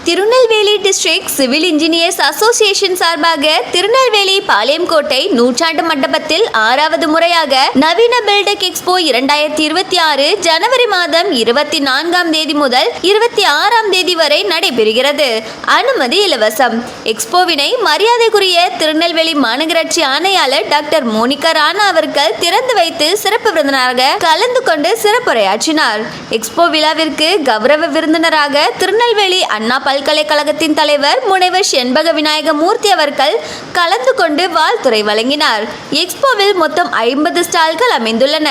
Tirunelveli district civil engineers association சார்பாக திருநெல்வேலி பாளையங்கோட்டை நூற்றாண்டு மண்டபத்தில் 6வது முறையாக நவீன பில்டெக் எக்ஸ்போ 2026 ஜனவரி மாதம் 24ஆம் தேதி முதல் 26ஆம் தேதி வரை நடைபெறுகிறது. அனுமதி இலவசம். எக்ஸ்போவினை மரியாதைக்குரிய திருநெல்வேலி மாநகராட்சி ஆணையாளர் டாக்டர் மோனிகா ராணா அவர்கள் திறந்து வைத்து சிறப்பு விருந்தினராக கலந்து கொண்டு சிறப்புரையாற்றினார். எக்ஸ்போ விழாவிற்கு கௌரவ விருந்தினராக திருநெல்வேலி அண்ணா பல்கலைக்கழகத்தின் தலைவர் முனைவர் செண்பக விநாயக மூர்த்தி அவர்கள் கலந்து கொண்டு வாழ்த்துரை வழங்கினார். எக்ஸ்போவில் மொத்தம் 50 ஸ்டால்கள் அமைந்துள்ளன.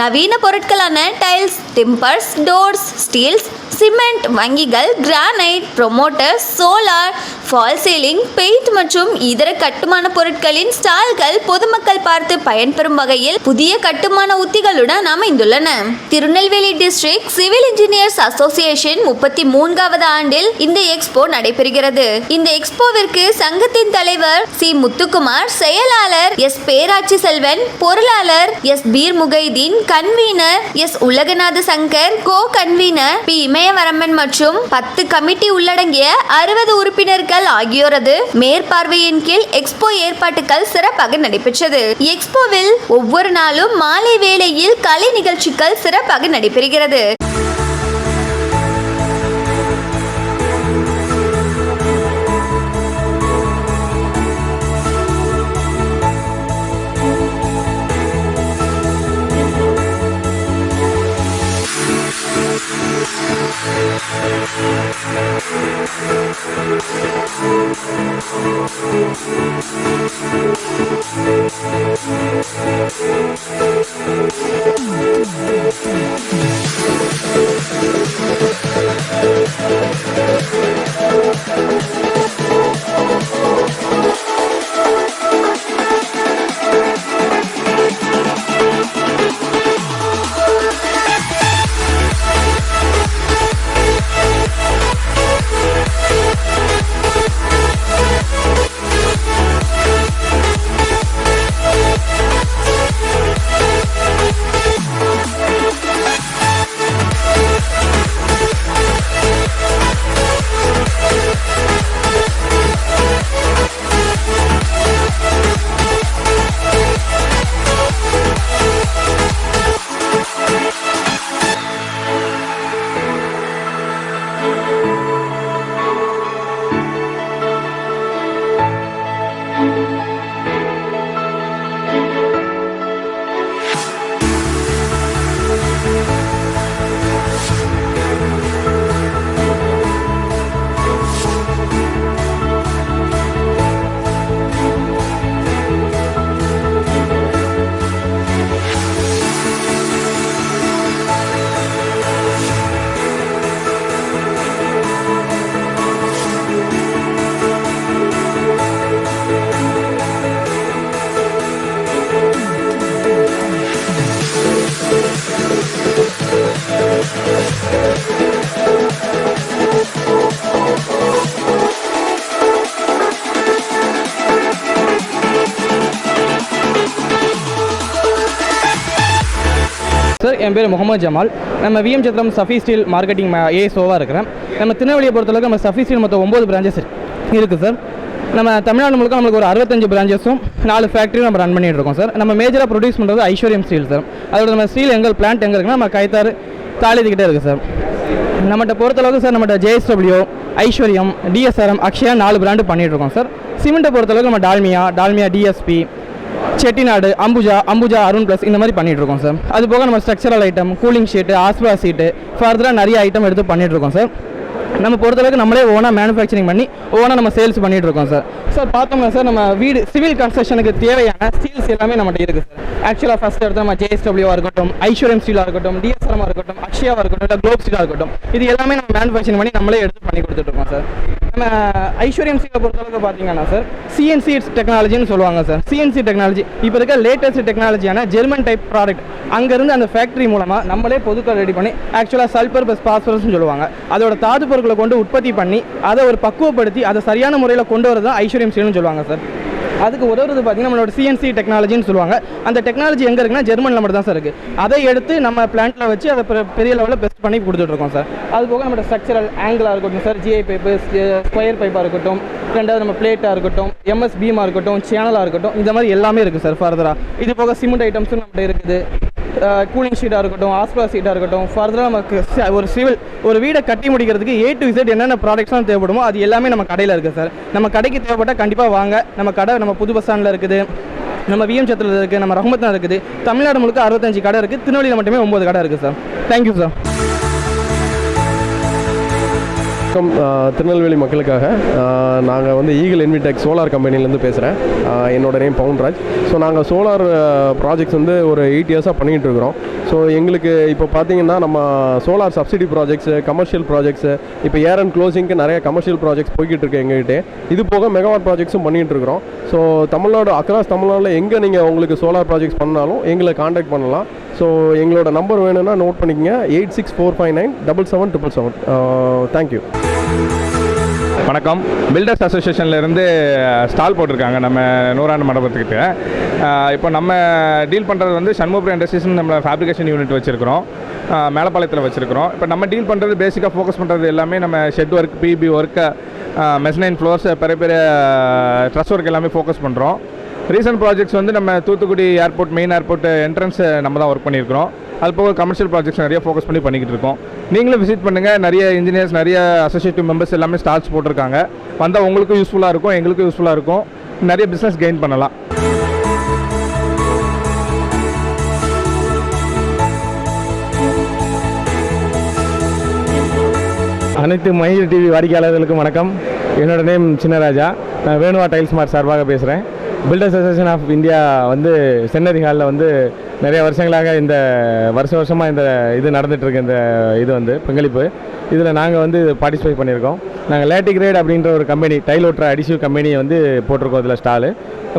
நவீன பொருட்களான tiles, timbers, doors, steels, cement, வங்கிகள், granite, promoter, solar, fall ceiling, paint மற்றும் இதர கட்டுமான பொருட்களின் ஸ்டால்கள் பொதுமக்கள் பார்த்து பயன்பெறும் வகையில் புதிய கட்டுமான உத்திகளுடன் அமைந்துள்ளன. Tirunelveli district civil engineers association 33வது ஆண்டில் இந்த எக்ஸ்போ நடைபெறுகிறது. இந்த எக்ஸ்போவிற்கு சங்கத்தின் தலைவர் சி முத்துக்குமார், செயலாளர் எஸ் பேராட்சி செல்வன், பொருளாளர் S Peer Mohideen, convener S Ulaganatha Sankar, co convener P Imayavaramban மற்றும் 10 கமிட்டி உள்ளடங்கிய 60 உறுப்பினர்கள் ஆகியோரது மேற்பார்வையின் கீழ் எக்ஸ்போ ஏற்பாட்டுகள் சிறப்பாக நடைபெற்றது. எக்ஸ்போவில் ஒவ்வொரு நாளும் மாலை வேளையில் கலை நிகழ்ச்சிகள் சிறப்பாக நடைபெறுகிறது. சார், என் பேர் முகமது ஜமால். நம்ம விஎம் சத்திரம் சஃபி ஸ்டீல் மார்க்கெட்டிங் ஏஎஸ்ஓவாக இருக்கிறேன். நம்ம திருநெல்வேலியை பொறுத்தளவுக்கு நம்ம சஃபி ஸ்டீல் மொத்தம் 9 பிரான்ச்சஸ் இருக்குது சார். நம்ம தமிழ்நாடு முழுக்க நம்மளுக்கு ஒரு 65 பிரான்ச்சஸும் 4 ஃபேக்ட்ரியும் நம்ம ரன் பண்ணிகிட்டு இருக்கோம் சார். நம்ம மேஜராக ப்ரொடியூஸ் பண்ணுறது ஐஸ்வர்யம் ஸ்டீல் சார். அதோட நம்ம ஸ்டீல் எங்கள் பிளான்ட் எங்கே இருக்குன்னா நம்ம கைத்தாறு தாளிக்கிட்டே இருக்குது சார். நம்மகிட்ட பொறுத்தளவுக்கு சார் நம்மகிட்ட JSW, ஐஸ்வர்யம், DSRM, அக்ஷயா 4 பிராண்டு பண்ணிகிட்ருக்கோம் சார். சிமெண்ட்டை பொறுத்தளவுக்கு நம்ம டால்மியா DSP, செட்டிநாடு, அம்புஜா அருண் ப்ளஸ் இந்த மாதிரி பண்ணிகிட்ருக்கோம் சார். அது போக நம்ம ஸ்ட்ரக்சரல் ஐட்டம், கூலிங் ஷீட்டு, ஆஸ்பா சீட்டு, ஃபர்தராக நிறைய ஐட்டம் எடுத்து பண்ணிகிட்ருக்கோம் சார். நம்ம பொறுத்தளவுக்கு நம்மளே ஓனாக மேனுஃபேக்சரிங் பண்ணி ஓனாக நம்ம சேல்ஸ் பண்ணிகிட்ருக்கோம் சார். சார் பார்த்தோம்னா சார் நம்ம வீடு சிவில் கன்ஸ்ட்ரக்ஷனுக்கு தேவையான ஸ்டீல்ஸ் எல்லாமே நம்மகிட்ட இருக்குது சார். ஆக்சுவலாக ஃபஸ்ட் எடுத்து நம்ம JSW இருக்கட்டும், ஐஸ்வர்யம் ஸ்டீலாக இருக்கட்டும், DSRM இருக்கட்டும், அக்ஷயாவாக இருக்கட்டும், இல்லை குளோப் ஸ்டீலாக இருக்கட்டும், இது எல்லாமே நம்ம மேனுஃபேக்சரிங் பண்ணி நம்மளே எடுத்து பண்ணி கொடுத்துட்ருக்கோம் சார். நம்ம ஐஸ்வர்யம் ஸ்டீலை பொறுத்தளவுக்கு பார்த்தீங்கன்னா சார் CNC டெக்னாலஜின்னு சொல்லுவாங்க சார். CNC டெக்னாலஜி இப்போ இருக்க லேட்டஸ்ட் டெக்னாலஜியான ஜெர்மன் டைப் ப்ராடக்ட். அங்கேருந்து அந்த ஃபேக்ட்ரி மூலமாக நம்மளே பொதுக்கள் ரெடி பண்ணி ஆக்சுவலாக சல்பர் ப்ளஸ் பாஸ்பரஸ்ன்னு சொல்லுவாங்க. அதோட தாது பொருட்களை கொண்டு உற்பத்தி பண்ணி அதை ஒரு பக்குவப்படுத்தி அதை சரியான முறையில் கொண்டு வரதான் ஐஸ்வர்யம் ஸ்டீல்னு சொல்லுவாங்க சார். அதுக்கு உதவுறது பார்த்தீங்கன்னா நம்மளோட சிஎன்சி டெக்னாலஜின்னு சொல்லுவாங்க. அந்த டெக்னாலஜி எங்கே இருக்குன்னா ஜெர்மனியில் மட்டும் தான் சார் இருக்குது. அதை எடுத்து நம்ம பிளான்ட்டில் வச்சு அதை பெரிய லெவலில் பெஸ்ட் பண்ணி கொடுத்துட்ருக்கோம் சார். அது போக நம்மளோட ஸ்ட்ரக்சரல் ஆங்கிளாக இருக்கட்டும் சார், ஜிஐ பைப்பு, ஸ்கொயர் பைப்பாக இருக்கட்டும், ரெண்டாவது நம்ம பிளேட்டாக இருக்கட்டும், எம்எஸ் பீமாக இருக்கட்டும், சேனலாக இருக்கட்டும், இந்த மாதிரி எல்லாமே இருக்குது சார் ஃபர்தராக. இது போக சிமெண்ட் ஐட்டம்ஸும் நம்மகிட்ட இருக்குது. கூலிங் ஷீட்டாக இருக்கட்டும், ஆஸ்பா ஷீட்டாக இருக்கட்டும், ஃபர்தராக நமக்கு ஒரு வீடை கட்டி முடிக்கிறதுக்கு A to Z என்னென்ன ப்ராடக்ட்ஸ்லாம் தேவைப்படுமோ அது எல்லாமே நம்ம கடையில் இருக்குது சார். நம்ம கடைக்கு தேவைப்பட்டால் கண்டிப்பாக வாங்க. நம்ம கடை நம்ம புது பஸ் ஸ்டாண்டில் இருக்குது, நம்ம விஎம் சத்திரத்தில் இருக்குது, நம்ம ரஹமத்தில் இருக்குது. தமிழ்நாடு முழுக்க 65 கடை இருக்குது. திருநெல்வேலியில் மட்டுமே 9 கடை இருக்குது சார். Thank you sir. திருநெல்வேலி மக்களுக்காக நாங்கள் வந்து ஈகிள் இன்விடெக் சோலார் கம்பெனிலேருந்து பேசுகிறேன். என்னோடய நேம் பவுன்ராஜ். ஸோ நாங்கள் சோலார் ப்ராஜெக்ட்ஸ் வந்து ஒரு 8 இயர்ஸாக பண்ணிகிட்டு இருக்கிறோம். ஸோ எங்களுக்கு இப்போ பார்த்தீங்கன்னா நம்ம solar subsidy projects, commercial projects, இப்போ ஏர் அண்ட் க்ளோசிங்க்கு நிறைய கமர்ஷியல் ப்ராஜெக்ட்ஸ் போய்கிட்டு இருக்கு எங்ககிட்ட. இது போக மெகாவாட் ப்ராஜெக்ட்ஸும் பண்ணிகிட்டு இருக்கிறோம். ஸோ தமிழ்நாடு அக்ராஸ் தமிழ்நாட்டில் எங்கே நீங்கள் உங்களுக்கு சோலார் ப்ராஜெக்ட்ஸ் பண்ணாலும் எங்களை காண்டாக்ட் பண்ணலாம். ஸோ எங்களோட நம்பர் வேணும்னா நோட் பண்ணிக்கங்க, 8645977777. தேங்க்யூ. வணக்கம். பில்டர்ஸ் அசோசியேஷன்லேருந்து ஸ்டால் போட்டிருக்காங்க நம்ம நூறாண்டு மண்டபத்துக்கிட்ட. இப்போ நம்ம டீல் பண்ணுறது வந்து சண்முகபுரம் இண்டஸ்ட்ரீஸ்னு நம்ம ஃபேப்ரிகேஷன் யூனிட் வச்சுருக்கிறோம், மேலப்பாளையத்தில் வச்சுருக்கிறோம். இப்போ நம்ம டீல் பண்ணுறது பேசிக்காக ஃபோக்கஸ் பண்ணுறது எல்லாமே நம்ம shed work, PB work, mezzanine floors, பெரிய பெரிய ட்ரஸ் ஒர்க் எல்லாமே ஃபோக்கஸ் பண்ணுறோம். ரீசன்ட் ப்ராஜெக்ட்ஸ் வந்து நம்ம Thoothukudi airport, main airport entrance நம்ம தான் ஒர்க் பண்ணியிருக்கிறோம். அது போக கமர்ஷியல் ப்ராஜெக்ட்ஸ் நிறைய ஃபோக்கஸ் பண்ணிக்கிட்டு இருக்கோம். நீங்களும் விசிட் பண்ணுங்கள். நிறைய இன்ஜினியர்ஸ், நிறைய அசோசியேட்டிவ் மெம்பர்ஸ் எல்லாமே ஸ்டால்ஸ் போட்டிருக்காங்க. வந்தால் உங்களுக்கும் யூஸ்ஃபுல்லாக இருக்கும், எங்களுக்கும் யூஸ்ஃபுல்லாக இருக்கும். நிறைய பிஸ்னஸ் கெயின் பண்ணலாம். அனைத்து மயில் டிவி வாடிக்கையாளர்களுக்கும் வணக்கம். என்னோட நேம் சின்னராஜா. நான் வேணுவா டைல்ஸ் மார்ட் சார்பாக பேசுகிறேன். பில்டர்ஸ் அசோசியேஷன் ஆஃப் இந்தியா வந்து சென்னரி ஹாலில் வந்து நிறைய வருஷங்களாக இந்த வருஷமாக இந்த இது நடந்துகிட்ருக்கு. இந்த இது வந்து பங்களிப்பு இதில் நாங்கள் வந்து பார்ட்டிசிபேட் பண்ணியிருக்கோம். நாங்கள் லேட்டிகிரேட் அப்படின்ற ஒரு கம்பெனி, டைல் ஓட்டுற அடிசிவ் கம்பெனியை வந்து போட்டிருக்கோம். இதில் ஸ்டாலு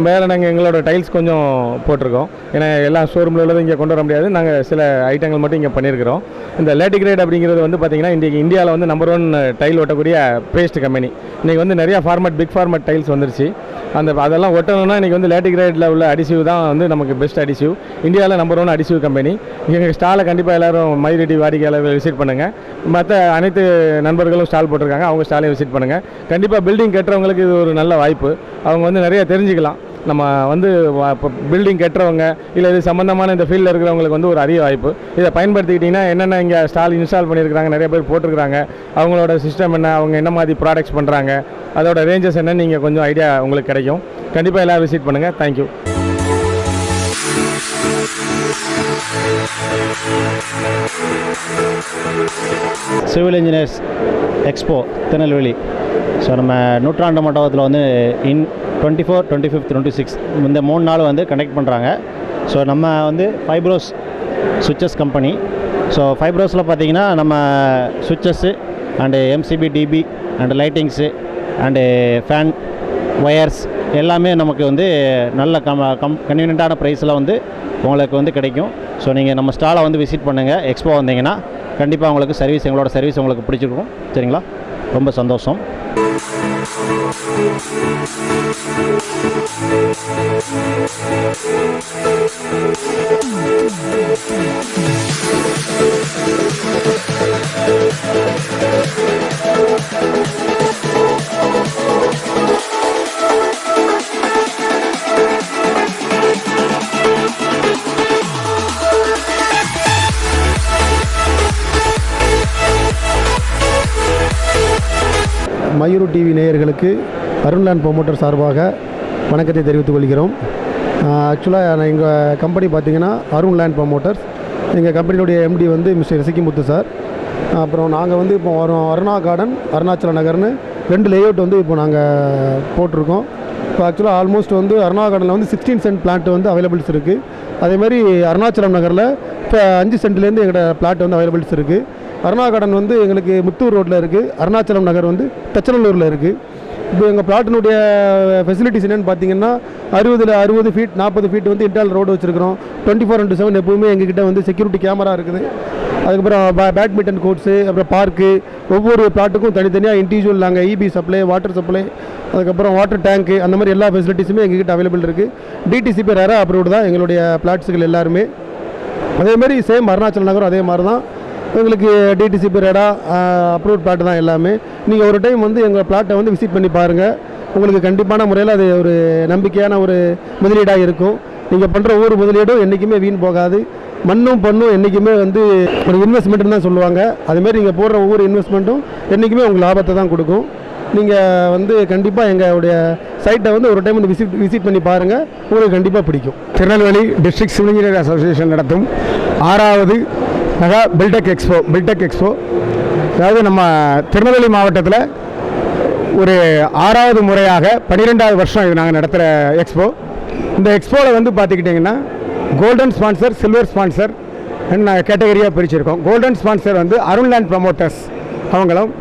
மேலே நாங்கள் எங்களோட டைல்ஸ் கொஞ்சம் போட்டிருக்கோம். ஏன்னா எல்லா ஷோரூமில் உள்ளதும் இங்கே கொண்டு வர முடியாது. நாங்கள் சில ஐட்டங்கள் மட்டும் இங்கே பண்ணியிருக்கிறோம். இந்த லேட்டிகிரேட் அப்படிங்கிறது வந்து பார்த்திங்கன்னா இன்றைக்கி இந்தியாவில் வந்து நம்பர் 1 டைல் ஓட்டக்கூடிய பேஸ்ட் கம்பெனி. இன்றைக்கி வந்து நிறையா பிக் ஃபார்மட் டைல்ஸ் வந்துருச்சு. அதெல்லாம் ஒட்டணும்னா இன்றைக்கி வந்து லேட்டிகிரேட்டில் உள்ள அடிசிவ் தான் வந்து நமக்கு பெஸ்ட் அடிசிவ். இந்தியாவில் நம்பர் 1 அடிசிவ் கம்பெனி. எங்கள் ஸ்டாலை கண்டிப்பாக எல்லோரும் மயிரெட்டி வாடிக்கையாளர்கள் விசிட் பண்ணுங்கள். மற்ற அனைத்து நண்பர்களும் ஸ்டால் போட்டிருக்காங்க, அவங்க ஸ்டாலையும் விசிட் பண்ணுங்கள். கண்டிப்பாக பில்டிங் கட்டுறவங்களுக்கு இது ஒரு நல்ல வாய்ப்பு. அவங்க வந்து நிறைய தெரிஞ்சுக்கலாம். நம்ம வந்து இப்போ பில்டிங் கட்டுறவங்க இல்லை இது சம்மந்தமான இந்த ஃபீல்டில் இருக்கிறவங்களுக்கு வந்து ஒரு அரிய வாய்ப்பு. இதை பயன்படுத்திக்கிட்டிங்கன்னா என்னென்ன இங்கே ஸ்டால் இன்ஸ்டால் பண்ணியிருக்கிறாங்க, நிறைய பேர் போட்டிருக்கிறாங்க, அவங்களோட சிஸ்டம் என்ன, அவங்க என்ன மாதிரி ப்ராடக்ட்ஸ் பண்ணுறாங்க, அதோட ரேஞ்சஸ் என்னன்னு நீங்கள் கொஞ்சம் ஐடியா உங்களுக்கு கிடைக்கும். கண்டிப்பாக எல்லோரும் விசிட் பண்ணுங்கள். Thank you. Civil engineers expo Tirunelveli. So நம்ம நூற்றாண்டு மண்டபத்தில் வந்து 24, 25, 26 இந்த 3 நாள் வந்து கண்டக்ட் பண்ணுறாங்க. ஸோ நம்ம வந்து ஃபைப்ரோஸ் சுவிட்சஸ் கம்பெனி. ஸோ ஃபைப்ரோஸில் பார்த்திங்கன்னா நம்ம சுவிட்சஸ்ஸு and MCB, DB and lightings and fan, wires எல்லாமே நமக்கு வந்து நல்ல கன்வீனியண்ட்டான ப்ரைஸில் வந்து உங்களுக்கு வந்து கிடைக்கும். ஸோ நீங்கள் நம்ம ஸ்டாலை வந்து விசிட் பண்ணுங்கள். எக்ஸ்போ வந்தீங்கன்னா கண்டிப்பாக உங்களுக்கு சர்வீஸ், எங்களோட சர்வீஸ் உங்களுக்கு பிடிச்சிருக்கும். சரிங்களா? ரொம்ப சந்தோஷம். மயூரு டிவி நேயர்களுக்கு அருண்லேண்ட் ப்ரொமோட்டர் சார்பாக வணக்கத்தை தெரிவித்துக் கொள்கிறோம். ஆக்சுவலாக எங்கள் கம்பெனி பார்த்திங்கன்னா அருண்லேண்ட் ப்ரொமோட்டர்ஸ். எங்கள் கம்பெனியுடைய எம்டி வந்து மிஸ்டர் சிக்கிமுத்து சார். அப்புறம் நாங்கள் வந்து இப்போ அருணா கார்டன், அருணாச்சல நகர்னு 2 லேஅவுட் வந்து இப்போ நாங்கள் போட்டிருக்கோம். இப்போ ஆக்சுவலாக ஆல்மோஸ்ட் வந்து அருணா கார்டனில் வந்து 16 சென்ட் பிளாட் வந்து அவைலபிள்ஸ் இருக்குது. அதேமாதிரி அருணாச்சலம் நகரில் இப்போ 5 சென்ட்லேருந்து எங்களோட பிளாட் வந்து அவைலபிள்ஸ் இருக்குது. அருணா கார்டன் வந்து எங்களுக்கு முத்தூர் ரோட்டில் இருக்குது. அருணாச்சலம் நகர் வந்து தச்சநல்லூரில் இருக்குது. இப்போ எங்கள் பிளாட்டினுடைய ஃபெசிலிட்டிஸ் என்னென்னு பார்த்தீங்கன்னா 60 ஃபீட் 40 ஃபீட் வந்து இன்டர்னல் ரோடு வச்சுருக்கிறோம். 24/7 எப்போவுமே எங்ககிட்ட வந்து செக்யூரிட்டி கேமரா இருக்குது. அதுக்கப்புறம் பேட்மிண்டன் கோர்ட்ஸு, அப்புறம் பார்க்கு, ஒவ்வொரு பிளாட்டுக்கும் தனித்தனியாக இண்டிவிஜுவல் நாங்கள் இபி சப்ளை, வாட்டர் சப்ளை, அதுக்கப்புறம் வாட்டர் டேங்க்கு, அந்த மாதிரி எல்லா ஃபெசிலிட்டிஸுமே எங்ககிட்ட அவைலபிள் இருக்குது. டிடிசிபி ரேரா அப்ரூவ்டு தான் எங்களுடைய பிளாட்ஸுகள் எல்லாருமே. அதேமாதிரி சேம் அருணாச்சல் நகரம் அதே மாதிரி தான் எங்களுக்கு டிடிசிபி ரேடா அப்ரூவ்ட் பிளாட் தான் எல்லாமே. நீங்கள் ஒரு டைம் வந்து எங்கள் பிளாட்டை வந்து விசிட் பண்ணி பாருங்கள். உங்களுக்கு கண்டிப்பான முறையில் அது ஒரு நம்பிக்கையான ஒரு முதலீடாக இருக்கும். நீங்கள் பண்ணுற ஒவ்வொரு முதலீடும் என்றைக்குமே வீண் போகாது. மண்ணும் பண்ணும் என்றைக்குமே வந்து ஒரு இன்வெஸ்ட்மெண்ட்டுன்னு தான் சொல்லுவாங்க. அதுமாரி நீங்கள் போடுற ஒவ்வொரு இன்வெஸ்ட்மெண்ட்டும் என்றைக்குமே உங்களுக்கு லாபத்தை தான் கொடுக்கும். நீங்கள் வந்து கண்டிப்பாக எங்களுடைய சைட்டை வந்து ஒரு டைம் வந்து விசிட் பண்ணி பாருங்கள், உங்களுக்கு கண்டிப்பாக பிடிக்கும். Tirunelveli district civil engineer association நடத்தும் 6வது மெகா பில்டெக் எக்ஸ்போ. அதாவது நம்ம திருநெல்வேலி மாவட்டத்தில் ஒரு 6வது முறையாக 12வது வருஷம் இது நாங்கள் நடத்துகிற எக்ஸ்போ. இந்த எக்ஸ்போவில் வந்து பார்த்துக்கிட்டிங்கன்னா கோல்டன் ஸ்பான்சர், சில்வர் ஸ்பான்சர் நாங்கள் கேட்டகரியாக பிரிச்சிருக்கோம். கோல்டன் ஸ்பான்சர் வந்து அருண்லேண்ட் ப்ரமோட்டர்ஸ் அவங்களும்,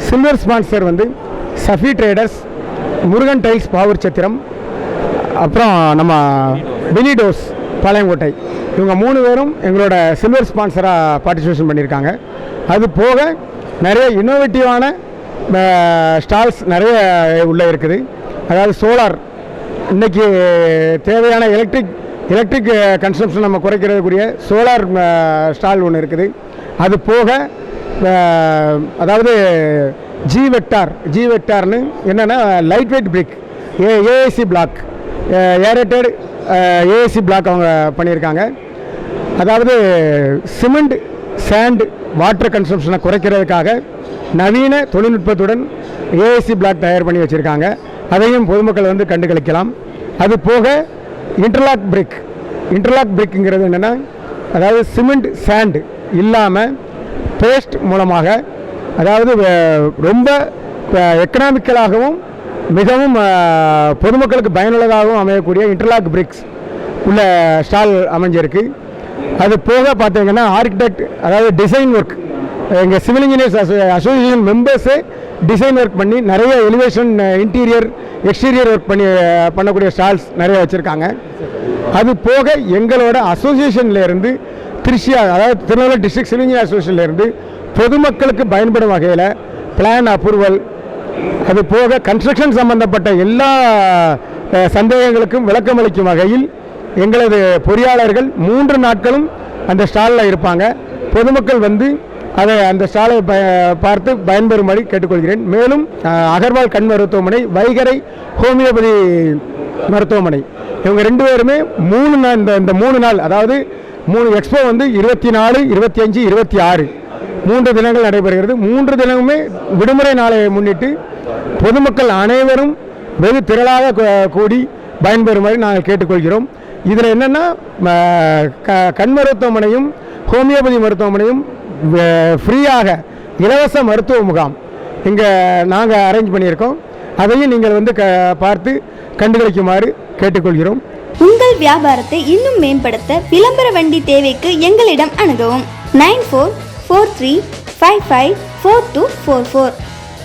சில்வர் ஸ்பான்சர் வந்து சஃபி ட்ரேடர்ஸ், முருகன் டைல்ஸ் பாவூர் சத்திரம், அப்புறம் நம்ம பெனிடோஸ் பாளையங்கோட்டை, இவங்க 3 பேரும் எங்களோட சில்வர் ஸ்பான்சராக பார்ட்டிசிபேஷன் பண்ணியிருக்காங்க. அது போக நிறைய இன்னோவேட்டிவான ஸ்டால்ஸ் நிறைய உள்ளே இருக்குது. அதாவது சோலார், இன்றைக்கி தேவையான எலக்ட்ரிக் கன்சம்ஷன் நம்ம குறைக்கிறதுக்குரிய சோலார் ஸ்டால் ஒன்று இருக்குது. அது போக அதாவது ஜி வெக்டார்னு என்னென்னா light weight brick, AAC block, aerated AAC block அவங்க பண்ணியிருக்காங்க. அதாவது சிமெண்ட், சாண்ட், வாட்டர் கன்சம்ஷனை குறைக்கிறதுக்காக நவீன தொழில்நுட்பத்துடன் ஏஏசி பிளாக் தயார் பண்ணி வச்சுருக்காங்க. அதையும் பொதுமக்கள் வந்து கண்டுகளிக்கலாம். அது போக இன்டர்லாக் பிரிக்குங்கிறது என்னென்னா, அதாவது சிமெண்ட், சாண்ட் இல்லாமல் பேஸ்ட் மூலமாக, அதாவது ரொம்ப எக்கனாமிக்கலாகவும் மிகவும் பொதுமக்களுக்கு பயனுள்ளதாகவும் அமையக்கூடிய இன்டர்லாக் பிரிக்ஸ் உள்ள ஸ்டால் அமைஞ்சிருக்கு. அது போக பார்த்தீங்கன்னா ஆர்கிடெக்ட், அதாவது டிசைன் ஒர்க், எங்கள் சிவில் இன்ஜினியர்ஸ் அசோசியேஷன் மெம்பர்ஸே டிசைன் ஒர்க் பண்ணி நிறைய எலிவேஷன், இன்டீரியர், எக்ஸ்டீரியர் ஒர்க் பண்ணக்கூடிய ஸ்டால்ஸ் நிறைய வச்சுருக்காங்க. அது போக எங்களோட அசோசியேஷன்லேருந்து திருச்சியா, அதாவது திருநெல்வேலி டிஸ்ட்ரிக்ட் சிவில் இன்ஜினியர் அசோசியேஷன்லேருந்து பொதுமக்களுக்கு பயன்படும் வகையில் பிளான் அப்ரூவல், அது போக கன்ஸ்ட்ரக்ஷன் சம்பந்தப்பட்ட எல்லா சந்தேகங்களுக்கும் விளக்கமளிக்கும் வகையில் எங்களது பொறியாளர்கள் 3 நாட்களும் அந்த ஸ்டாலில் இருப்பாங்க. பொதுமக்கள் வந்து அந்த ஸ்டாலை பார்த்து பயன்பெறும்படி கேட்டுக்கொள்கிறேன். மேலும் அகர்வால் கண் மருத்துவமனை, வைகரை ஹோமியோபதி மருத்துவமனை, இவங்க 2 பேருமே 3 நாள், அதாவது 3 எக்ஸ்போ வந்து 24, 25, 26 3 தினங்கள் நடைபெறுகிறது. 3 தினமுமே விடுமுறை நாளை முன்னிட்டு பொதுமக்கள் அனைவரும் வெகு திரளாக கூடி பயன்பெறுமாறு நாங்கள் கேட்டுக்கொள்கிறோம். இதில் என்னென்னா கண் மருத்துவமனையும் ஹோமியோபதி மருத்துவமனையும் ஃப்ரீயாக இலவச மருத்துவ முகாம் இங்கே நாங்கள் அரேஞ்ச் பண்ணியிருக்கோம். அதையும் நீங்கள் வந்து பார்த்து கண்டுகளிக்குமாறு கேட்டுக்கொள்கிறோம். உங்கள் வியாபாரத்தை இன்னும் மேம்படுத்த விளம்பர வண்டி தேவைக்கு எங்களிடம் அணுகவும். 9443554244